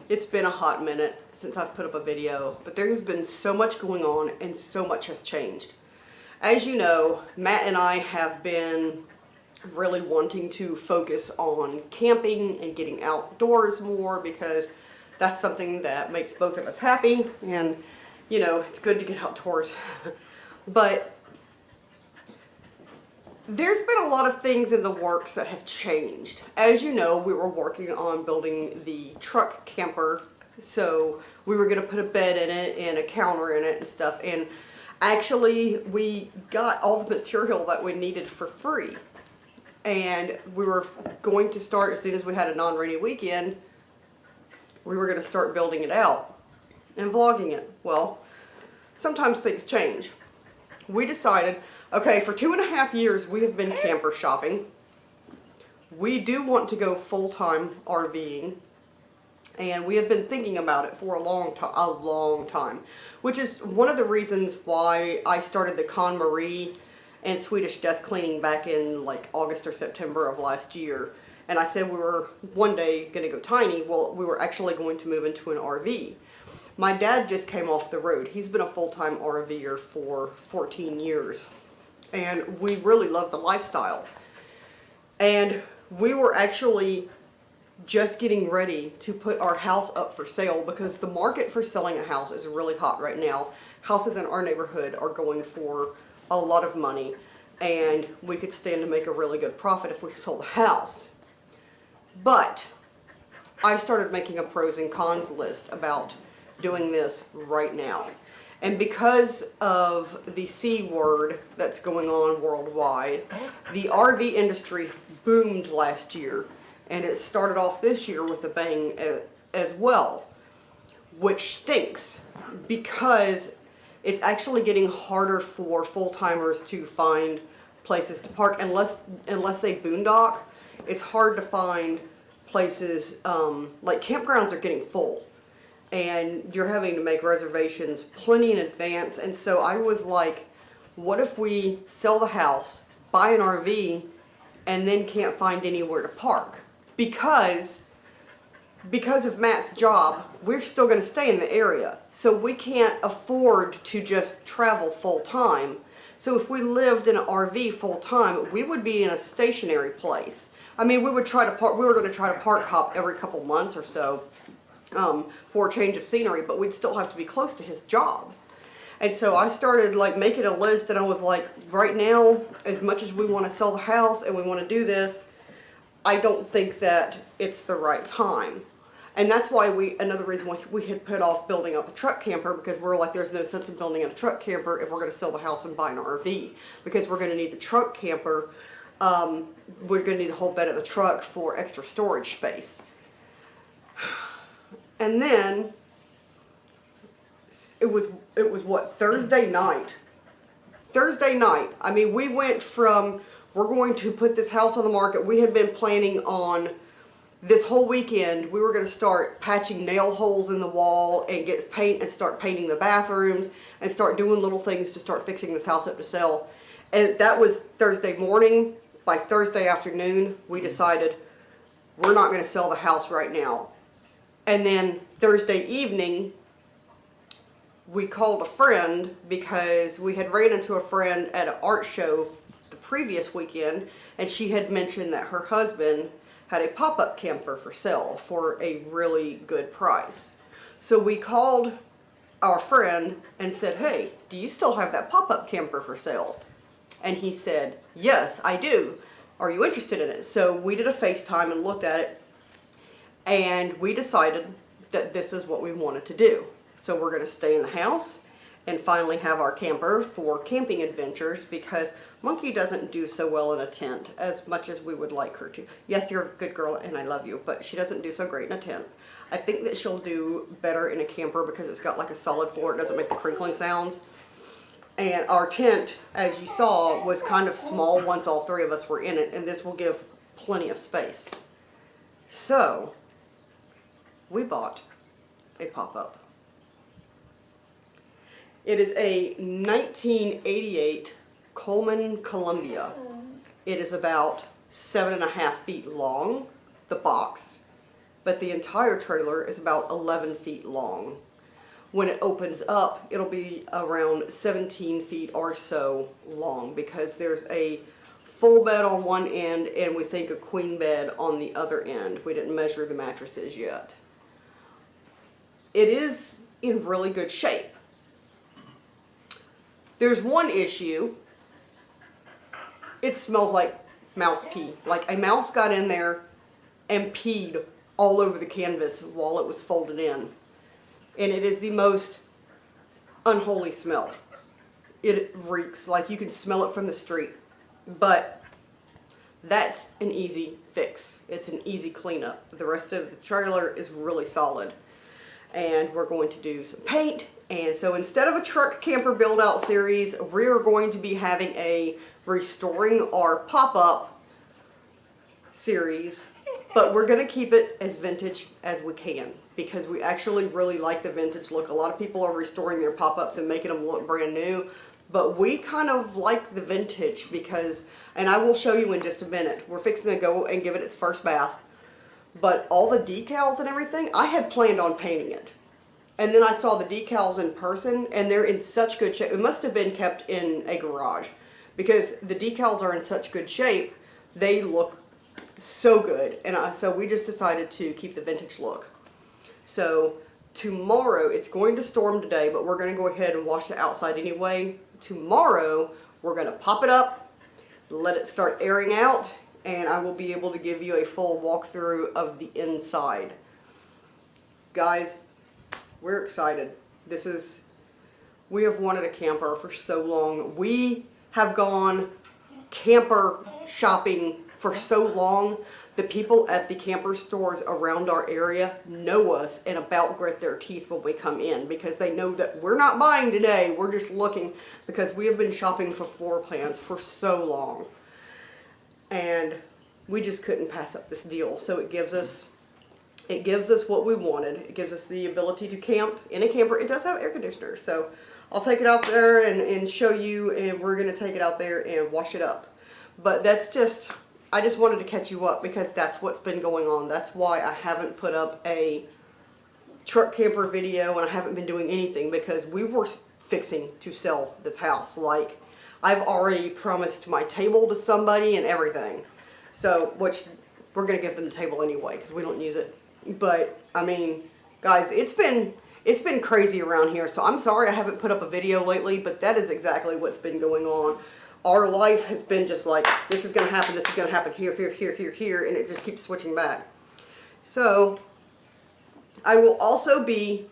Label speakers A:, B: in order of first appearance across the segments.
A: It's been a hot minute since I've put up a video, but there has been so much going on and so much has changed. As you know, Matt and I have been really wanting to focus on camping and getting outdoors more because that's something that makes both of us happy, and you know, it's good to get outdoors. But there's been a lot of things in the works that have changed. As you know, we were working on building the truck camper, so we were going to put a bed in it and a counter in it and stuff, and actually we got all the material that we needed for free. And we were going to start, as soon as we had a non-rainy weekend, we were going to start building it out and vlogging it. Well, sometimes things change. We decided, okay, for 2.5 years we have been camper shopping. We do want to go full-time RVing, and we have been thinking about it for a long time, which is one of the reasons why I started the KonMari and Swedish Death Cleaning back in like August or September of last year. And I said we were one day going to go tiny. Well, we were actually going to move into an RV. My dad just came off the road. He's been a full-time RVer for 14 years. And we really love the lifestyle. And we were actually just getting ready to put our house up for sale because the market for selling a house is really hot right now. Houses in our neighborhood are going for a lot of money, and we could stand to make a really good profit if we sold the house. But I started making a pros and cons list about doing this right now. And because of the C word that's going on worldwide, the RV industry boomed last year, and it started off this year with a bang as well, which stinks because it's actually getting harder for full-timers to find places to park unless they boondock. It's hard to find places, like campgrounds are getting full and you're having to make reservations plenty in advance. And so I was like, what if we sell the house, buy an RV, and then can't find anywhere to park? Because of Matt's job, we're still going to stay in the area. So we can't afford to just travel full time. So if we lived in an RV full time, we would be in a stationary place. I mean, we were going to try to park hop every couple months or so for a change of scenery, but we'd still have to be close to his job. And so I started like making a list, and I was like, right now, as much as we want to sell the house and we want to do this, I don't think that it's the right time. And that's why another reason why we had put off building out the truck camper, because we're like, there's no sense in building out a truck camper if we're going to sell the house and buy an RV, because we're going to need the truck camper. We're going to need the whole bed of the truck for extra storage space. And then it was what, Thursday night. I mean, we went from, we're going to put this house on the market. We had been planning on this whole weekend, we were going to start patching nail holes in the wall and get paint and start painting the bathrooms and start doing little things to start fixing this house up to sell. And that was Thursday morning. By Thursday afternoon, we decided we're not going to sell the house right now. And then Thursday evening, we called a friend because we had ran into a friend at an art show the previous weekend, and she had mentioned that her husband had a pop-up camper for sale for a really good price. So we called our friend and said, hey, do you still have that pop-up camper for sale? And he said, yes, I do. Are you interested in it? So we did a FaceTime and looked at it, and we decided that this is what we wanted to do. So we're going to stay in the house and finally have our camper for camping adventures, because Monkey doesn't do so well in a tent as much as we would like her to. Yes, you're a good girl and I love you, but she doesn't do so great in a tent. I think that she'll do better in a camper because it's got like a solid floor. It doesn't make the crinkling sounds. And our tent, as you saw, was kind of small once all three of us were in it, and this will give plenty of space. So we bought a pop-up. It is a 1988 Coleman Columbia. It is about 7.5 feet long, the box, but the entire trailer is about 11 feet long. When it opens up, it'll be around 17 feet or so long because there's a full bed on one end and we think a queen bed on the other end. We didn't measure the mattresses yet. It is in really good shape. There's one issue. It smells like mouse pee. Like a mouse got in there and peed all over the canvas while it was folded in. And it is the most unholy smell. It reeks, like you can smell it from the street. But that's an easy fix. It's an easy cleanup. The rest of the trailer is really solid. And we're going to do some paint. And so instead of a truck camper build out series, we're going to be having a restoring our pop-up series. But we're going to keep it as vintage as we can because we actually really like the vintage look. A lot of people are restoring their pop-ups and making them look brand new. But we kind of like the vintage because, and I will show you in just a minute, we're fixing to go and give it its first bath. But all the decals and everything, I had planned on painting it. And then I saw the decals in person and they're in such good shape. It must have been kept in a garage because the decals are in such good shape. They look so good. And so we just decided to keep the vintage look. So tomorrow, it's going to storm today, but we're going to go ahead and wash the outside anyway. Tomorrow, we're going to pop it up, let it start airing out, and I will be able to give you a full walkthrough of the inside. Guys, we're excited. We have wanted a camper for so long. We have gone camper shopping for so long. The people at the camper stores around our area know us and about grit their teeth when we come in because they know that we're not buying today. We're just looking because we have been shopping for floor plans for so long. And we just couldn't pass up this deal. So it gives us what we wanted. It gives us the ability to camp in a camper. It does have air conditioner. So I'll take it out there and show you, and we're going to take it out there and wash it up. But I just wanted to catch you up because that's what's been going on. That's why I haven't put up a truck camper video and I haven't been doing anything because we were fixing to sell this house. Like, I've already promised my table to somebody and everything. So, which we're going to give them the table anyway because we don't use it. But, I mean, guys, it's been crazy around here. So I'm sorry I haven't put up a video lately, but that is exactly what's been going on. Our life has been just like, this is going to happen, this is going to happen, here, here, here, here, here, and it just keeps switching back. So, I will also be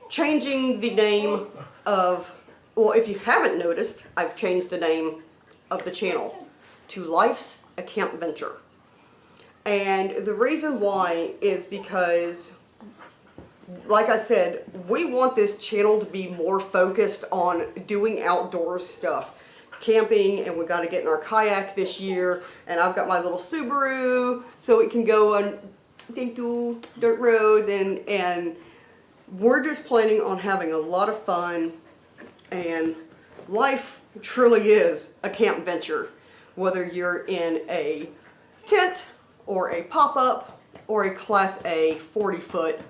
A: changing the name of, well, if you haven't noticed, I've changed the name of the channel to Life's a Camp Venture. And the reason why is because, like I said, we want this channel to be more focused on doing outdoors stuff. Camping, and we got to get in our kayak this year, and I've got my little Subaru so it can go on dirt roads, and we're just planning on having a lot of fun, and life truly is a camp venture, whether you're in a tent or a pop-up or a Class A 40-foot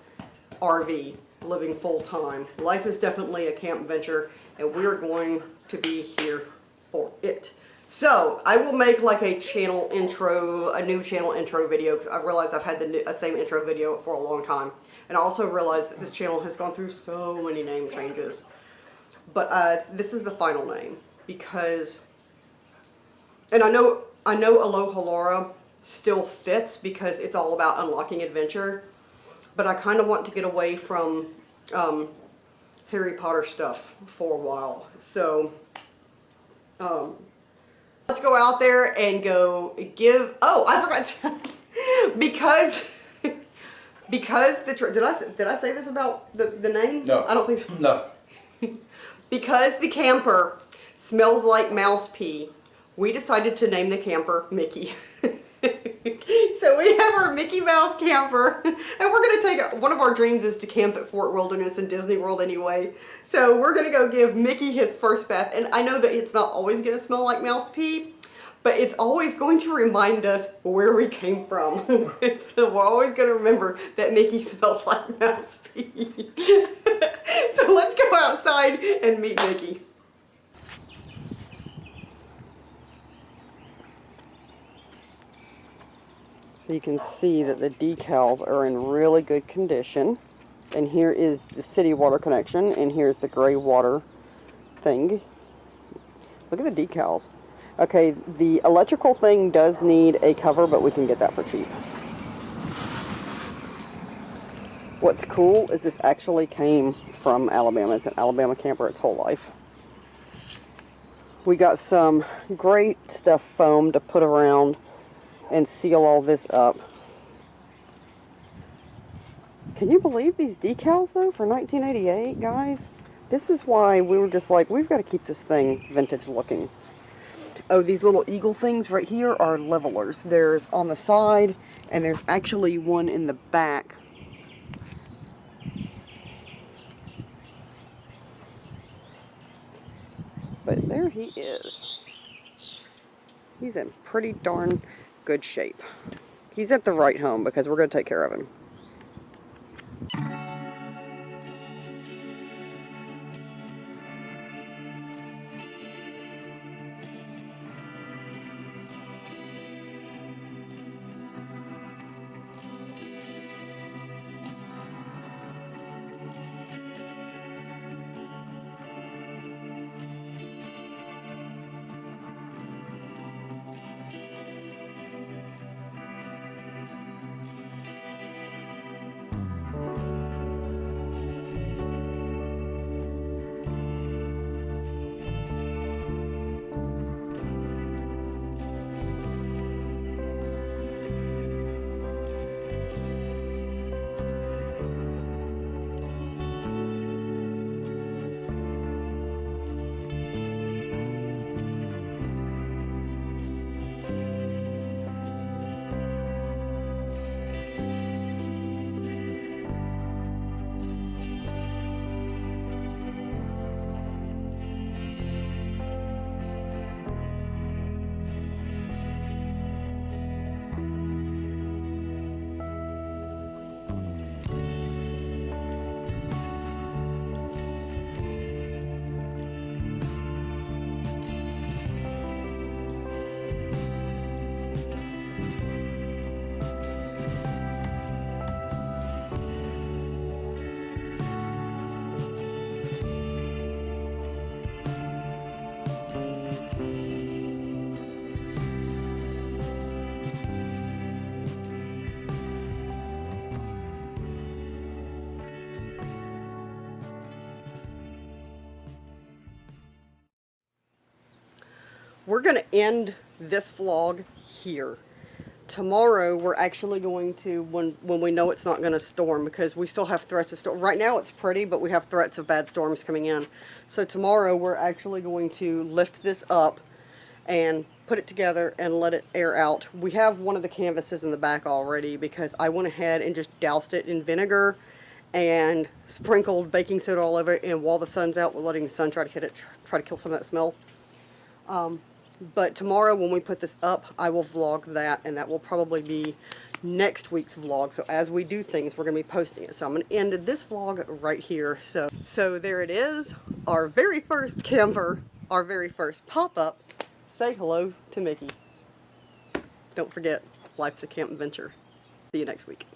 A: RV living full-time. Life is definitely a camp venture, and we're going to be here for it. So I will make like a new channel intro video because I realized I've had the same intro video for a long time, and I also realized that this channel has gone through so many name changes. But this is the final name because, and I know Aloha Laura still fits because it's all about unlocking adventure, but I kind of want to get away from Harry Potter stuff for a while. So let's go out there and go give, oh, I forgot to, because did I say this about the name?
B: No.
A: I don't think so.
B: No.
A: Because the camper smells like mouse pee, we decided to name the camper Mickey. So we have our Mickey Mouse camper, and we're going to take, one of our dreams is to camp at Fort Wilderness and Disney World anyway. So we're going to go give Mickey his first bath, and I know that it's not always going to smell like mouse pee, but it's always going to remind us where we came from. So we're always going to remember that Mickey smelled like mouse pee. So let's go outside and meet Mickey. So you can see that the decals are in really good condition. And here is the city water connection, and here's the gray water thing. Look at the decals. Okay, the electrical thing does need a cover, but we can get that for cheap. What's cool is this actually came from Alabama. It's an Alabama camper its whole life. We got some great stuff foam to put around and seal all this up. Can you believe these decals though for 1988, guys? This is why we were just like, we've got to keep this thing vintage looking. Oh, these little eagle things right here are levelers. There's on the side, and there's actually one in the back. But there he is. He's in pretty darn good shape. He's at the right home because we're going to take care of him. We're going to end this vlog here. Tomorrow we're actually going to, when we know it's not going to storm, because we still have threats of storm. Right now it's pretty, but we have threats of bad storms coming in. So tomorrow we're actually going to lift this up and put it together and let it air out. We have one of the canvases in the back already because I went ahead and just doused it in vinegar and sprinkled baking soda all over it, and while the sun's out, we're letting the sun try to hit it, try to kill some of that smell. But tomorrow when we put this up, I will vlog that, and that will probably be next week's vlog. So as we do things, we're going to be posting it. So I'm going to end this vlog right here. So there it is, our very first camper, our very first pop-up. Say hello to Mickey. Don't forget, life's a camp adventure. See you next week.